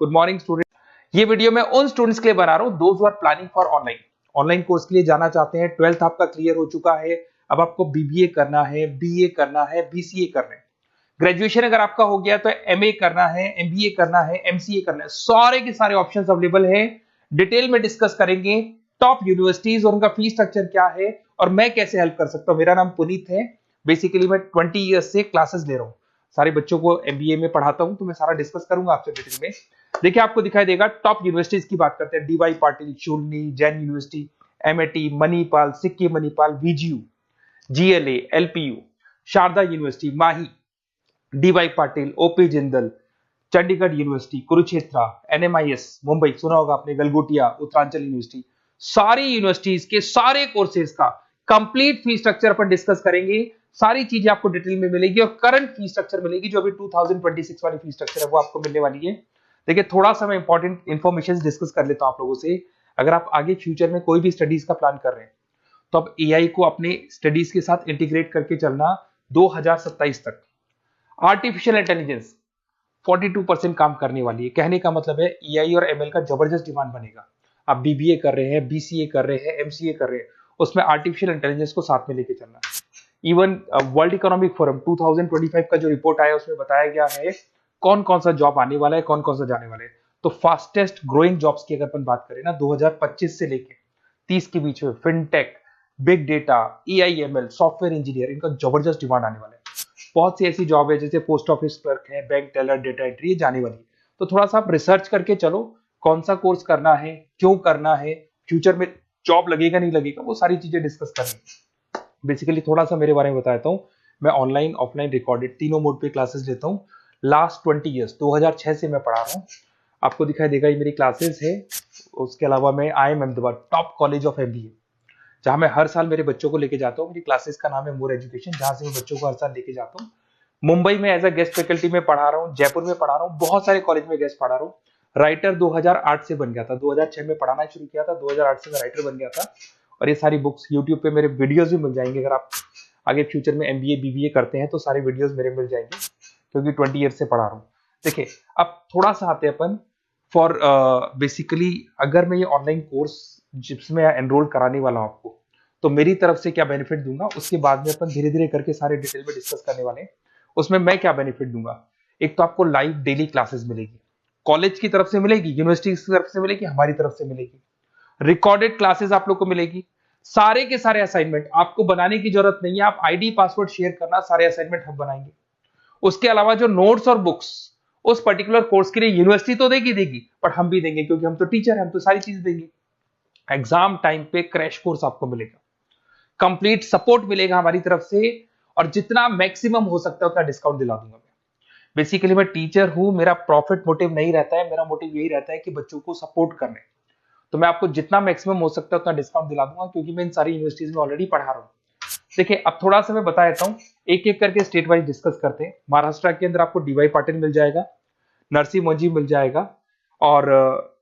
Good morning student. ये video मैं उन स्टूडेंट्स के लिए बना रहा हूँ those who are planning for online course के लिए जाना चाहते हैं। 12th आपका क्लियर हो चुका है, अब आपको बीबीए करना है, बीए करना है, बीसीए करना है। ग्रेजुएशन अगर आपका हो गया तो एमए करना है, एमबीए करना है, एमसीए करना है। सारे के सारे ऑप्शंस अवेलेबल है। डिटेल में डिस्कस करेंगे टॉप यूनिवर्सिटीज और उनका फीस स्ट्रक्चर क्या है और मैं कैसे हेल्प कर सकता हूँ। मेरा नाम पुनीत है। बेसिकली मैं 20 ईयर्स से क्लासेस ले रहा हूँ, सारे बच्चों को एमबीए में पढ़ाता हूँ, तो मैं सारा डिस्कस करूंगा आपसे डिटेल में। देखिए आपको दिखाई देगा टॉप यूनिवर्सिटीज की बात करते हैं। DY Patil, Shoolini, Jain university, MIT, Manipal, Sikkim Manipal, VGU, GLA, LPU, Sharda university, Mahi, DY Patil, OP Jindal, Chandigarh university, Kurukshetra, NMIMS Mumbai, सुना होगा आपने, गलगोटिया, उत्तरांचल यूनिवर्सिटी। सारी यूनिवर्सिटीज के सारे कोर्सेज का कंप्लीट फी स्ट्रक्चर पर डिस्कस करेंगे। सारी चीजें आपको डिटेल में मिलेगी और करंट फी स्ट्रक्चर मिलेगी, जो अभी 2026 वाली फी स्ट्रक्चर है वो आपको मिलने वाली है। देखिए थोड़ा सा मैं इंपॉर्टेंट इन्फॉर्मेशन डिस्कस कर लेता हूं आप लोगों से। अगर आप आगे फ्यूचर में कोई भी स्टडीज का प्लान कर रहे हैं तो आप एआई को अपने स्टडीज के साथ इंटीग्रेट करके चलना। 2027 तक आर्टिफिशियल इंटेलिजेंस 42% काम करने वाली है। कहने का मतलब है एआई और एमएल का जबरदस्त डिमांड बनेगा। आप बीबीए कर रहे हैं, बीसीए कर रहे हैं, एमसीए कर रहे हैं, उसमें आर्टिफिशियल इंटेलिजेंस को साथ में लेके चलना। इवन वर्ल्ड इकोनॉमिक फोरम 2025 का जो रिपोर्ट आया उसमें बताया गया है कौन कौन सा जॉब आने वाला है, कौन कौन सा जाने वाला है। तो फास्टेस्ट ग्रोइंग जॉब्स की अगर अपन बात करें ना 2025 से लेके 30 के बीच में fintech, big data, AIML, software engineer, इनका जबरदस्त डिमांड आने वाला है। बहुत सी ऐसी जॉब है जैसे पोस्ट ऑफिस क्लर्क है, बैंक टेलर, डेटा एंट्री, जाने वाली है। तो थोड़ा सा आप रिसर्च करके चलो कौन सा कोर्स करना है, क्यों करना है, फ्यूचर में जॉब लगेगा नहीं लगेगा, वो सारी चीजें डिस्कस करनी। बेसिकली थोड़ा सा मेरे बारे में बताता हूँ। मैं ऑनलाइन ऑफलाइन रिकॉर्डेड तीनों मोड पे क्लासेस लेता हूँ। लास्ट 20 ईयर्स 2006 से मैं पढ़ा रहा हूँ। आपको दिखाई देगा ये मेरी क्लासेस है। उसके अलावा मैं IIM Ahmedabad top college of MBA, जहां मैं हर साल मेरे बच्चों को लेके जाता हूँ। मेरी क्लासेस का नाम है मोर एजुकेशन, जहां से मैं बच्चों को हर साल लेके जाता हूँ। मुंबई में एज अ गेस्ट फैकल्टी में पढ़ा रहा हूँ, जयपुर में पढ़ा रहा हूँ, बहुत सारे कॉलेज में गेस्ट पढ़ा रहा हूँ। राइटर 2008 से बन गया था, 2006 में पढ़ाना शुरू किया था, 2008 से मैं राइटर बन गया था। और ये सारी बुक्स यूट्यूब पे मेरे वीडियोस भी मिल जाएंगे। अगर आप आगे फ्यूचर में एमबीए बीबीए करते हैं तो सारे वीडियोस मेरे मिल जाएंगे, क्योंकि 20 ईयर से पढ़ा रहा हूँ। देखिए अब थोड़ा सा आते हैं अपन फॉर बेसिकली अगर मैं ये ऑनलाइन कोर्स जिसमें एनरोल कराने वाला हूँ आपको, तो मेरी तरफ से क्या बेनिफिट दूंगा उसके बाद में अपन धीरे धीरे करके सारे डिटेल में डिस्कस करने वाले हैं। उसमें मैं क्या बेनिफिट दूंगा, एक तो आपको लाइव डेली क्लासेस मिलेगी, कॉलेज की तरफ से मिलेगी, यूनिवर्सिटी की तरफ से मिलेगी, हमारी तरफ से मिलेगी। रिकॉर्डेड क्लासेस आप लोग को मिलेगी। सारे के सारे असाइनमेंट आपको बनाने की जरूरत नहीं है, आप आईडी पासवर्ड शेयर करना, सारे असाइनमेंट हम बनाएंगे। उसके अलावा जो नोट्स और बुक्स उस पर्टिकुलर कोर्स के लिए यूनिवर्सिटी तो देगी, पर हम भी देंगे, क्योंकि हम तो टीचर हैं, हम तो सारी चीज देंगे। एग्जाम टाइम पे क्रैश कोर्स आपको मिलेगा, कंप्लीट सपोर्ट मिलेगा हमारी तरफ से, और जितना मैक्सिमम हो सकता है उतना डिस्काउंट दिला दूंगा मैं। बेसिकली मैं टीचर हूं, मेरा प्रॉफिट मोटिव नहीं रहता है, मेरा मोटिव यही रहता है कि बच्चों को सपोर्ट करने। तो मैं आपको जितना मैक्सिमम हो सकता है उतना डिस्काउंट दिला दूंगा, क्योंकि मैं इन सारी यूनिवर्सिटीज में ऑलरेडी पढ़ा रहा हूँ। देखिए अब थोड़ा सा मैं बता देता हूँ, एक एक करके स्टेट वाइज डिस्कस करते हैं। महाराष्ट्र के अंदर आपको डीवाई पाटिल मिल जाएगा, नरसी मोंजी मिल जाएगा, और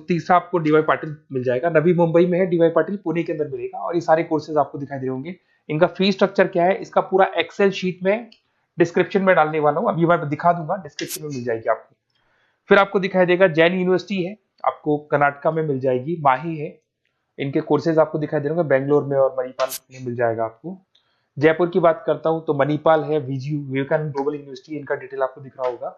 तीसरा आपको डीवाई पाटिल मिल जाएगा। नवी मुंबई में है डीवाई पाटिल, पुणे के अंदर मिलेगा। और ये सारे कोर्सेज आपको दिखाई दे रहे होंगे। इनका फी स्ट्रक्चर क्या है, इसका पूरा एक्सेल शीट में डिस्क्रिप्शन में डालने वाला हूँ, अभी मैं दिखा दूंगा, डिस्क्रिप्शन में मिल जाएगी आपको। फिर आपको दिखाई देगा जैन यूनिवर्सिटी है, आपको कर्नाटका में मिल जाएगी, माही है, इनके कोर्सेज आपको दिखाई दे रहे होंगे, बेंगलोर में और मणिपाल में मिल जाएगा आपको। जयपुर की बात करता हूं तो मणिपाल है, वीजीयू, विवेकानंद ग्लोबल यूनिवर्सिटी, इनका डिटेल आपको दिख रहा होगा।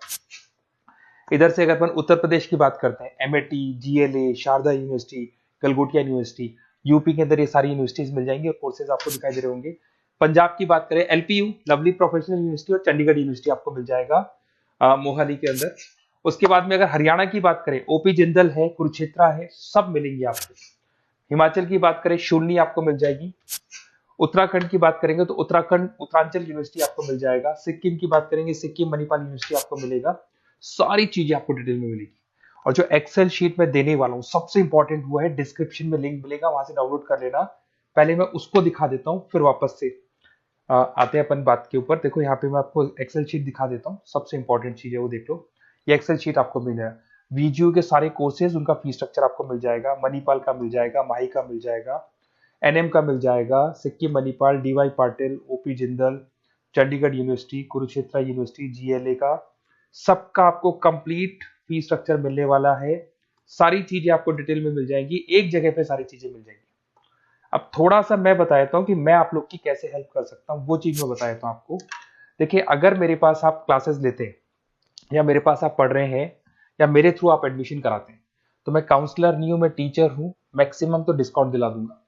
इधर से अगर अपन उत्तर प्रदेश की बात करते हैं, MIT, GLA, Sharda university, Galgotia university, UP के अंदर ये सारी यूनिवर्सिटीज मिल जाएंगी और कोर्सेज आपको दिखाई दे रहे होंगे। पंजाब की बात करें, एलपीयू, लवली प्रोफेशनल यूनिवर्सिटी, और चंडीगढ़ यूनिवर्सिटी आपको मिल जाएगा मोहाली के अंदर। उसके बाद में अगर हरियाणा की बात करें, ओपी जिंदल है, कुरुक्षेत्र है, सब मिलेंगे आपको। हिमाचल की बात करें, शूलनी आपको मिल जाएगी। उत्तराखंड की बात करेंगे तो उत्तराखंड उत्तरांचल यूनिवर्सिटी आपको मिल जाएगा। सिक्किम की बात करेंगे, सिक्किम मणिपाल यूनिवर्सिटी आपको मिलेगा। सारी चीजें आपको डिटेल में मिलेगी। और जो एक्सेल शीट में देने वाला हूँ सबसे इंपॉर्टेंट वो है, डिस्क्रिप्शन में लिंक मिलेगा, वहां से डाउनलोड कर लेना। पहले मैं उसको दिखा देता हूँ, फिर वापस से आते हैं अपन बात के ऊपर। देखो यहाँ पे मैं आपको एक्सेल शीट दिखा देता हूँ, सबसे इंपॉर्टेंट चीज है वो देख लो। ये एक्सेल शीट आपको मिल जाएगा। वीजीयू के सारे कोर्सेज, उनका फी स्ट्रक्चर आपको मिल जाएगा, मणिपाल का मिल जाएगा, माही का मिल जाएगा, एनएम का मिल जाएगा, Sikkim Manipal, DY Patil, OP Jindal, Chandigarh university, Kurukshetra university, GLA का, सबका आपको कंप्लीट फी स्ट्रक्चर मिलने वाला है, सारी चीजें आपको डिटेल में मिल जाएंगी, एक जगह पे सारी चीजें मिल जाएंगी। अब थोड़ा सा मैं बता देता हूँ कि मैं आप लोग की कैसे हेल्प कर सकता हूँ, वो चीज मैं बता देता हूँ आपको। देखिए, अगर मेरे पास आप क्लासेस लेते हैं या मेरे पास आप पढ़ रहे हैं या मेरे थ्रू आप एडमिशन कराते हैं, तो मैं काउंसलर नहीं हूँ, मैं टीचर हूँ, मैक्सिमम तो डिस्काउंट दिला दूंगा।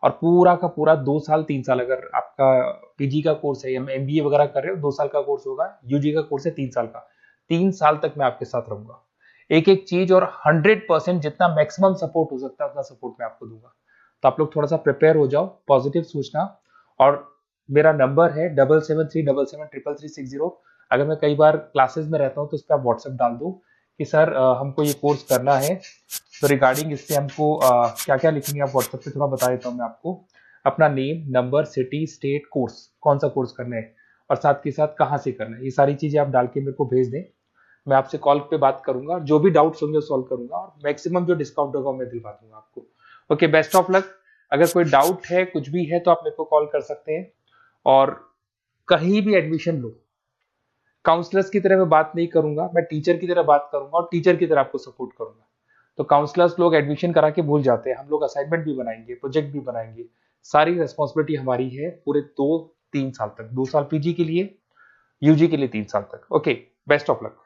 और पूरा का पूरा 2 साल 3 साल, अगर आपका पीजी का कोर्स है या एमबीए वगैरह कर रहे हो, 2 साल का कोर्स होगा, यूजी का कोर्स है 3 साल का, 3 साल तक मैं आपके साथ रहूंगा। एक एक चीज और 100% जितना मैक्सिमम सपोर्ट हो सकता है उतना सपोर्ट मैं आपको दूंगा। तो आप लोग थोड़ा सा प्रिपेयर हो जाओ, पॉजिटिव सोचना। और मेरा नंबर है 7737733360। अगर मैं कई बार क्लासेस में रहता हूँ तो उस पर आप व्हाट्सएप डाल दो कि सर हमको ये कोर्स करना है, तो रिगार्डिंग इससे हमको क्या क्या लिखेंगे आप व्हाट्सएप पे थोड़ा बता देता हूँ मैं आपको। अपना name, number, city, state, course, कौन सा कोर्स करना है और साथ के साथ कहाँ से करना है, ये सारी चीजें आप डाल के मेरे को भेज दें। मैं आपसे कॉल पे बात करूंगा और जो भी डाउट्स होंगे सॉल्व करूंगा, और मैक्सिमम जो डिस्काउंट होगा मैं दिलवा दूंगा आपको। Okay, best of luck. अगर कोई डाउट है, कुछ भी है, तो आप मेरे को कॉल कर सकते हैं। और कहीं भी एडमिशन लो, काउंसलर्स की तरह मैं बात नहीं करूंगा, मैं टीचर की तरह बात करूंगा और टीचर की तरह आपको सपोर्ट करूंगा। तो काउंसलर्स लोग एडमिशन करा के भूल जाते हैं, हम लोग असाइनमेंट भी बनाएंगे, प्रोजेक्ट भी बनाएंगे। सारी रेस्पॉन्सिबिलिटी हमारी है पूरे 2-3 साल तक, 2 साल पीजी के लिए, यूजी के लिए 3 साल तक। Okay, best of luck.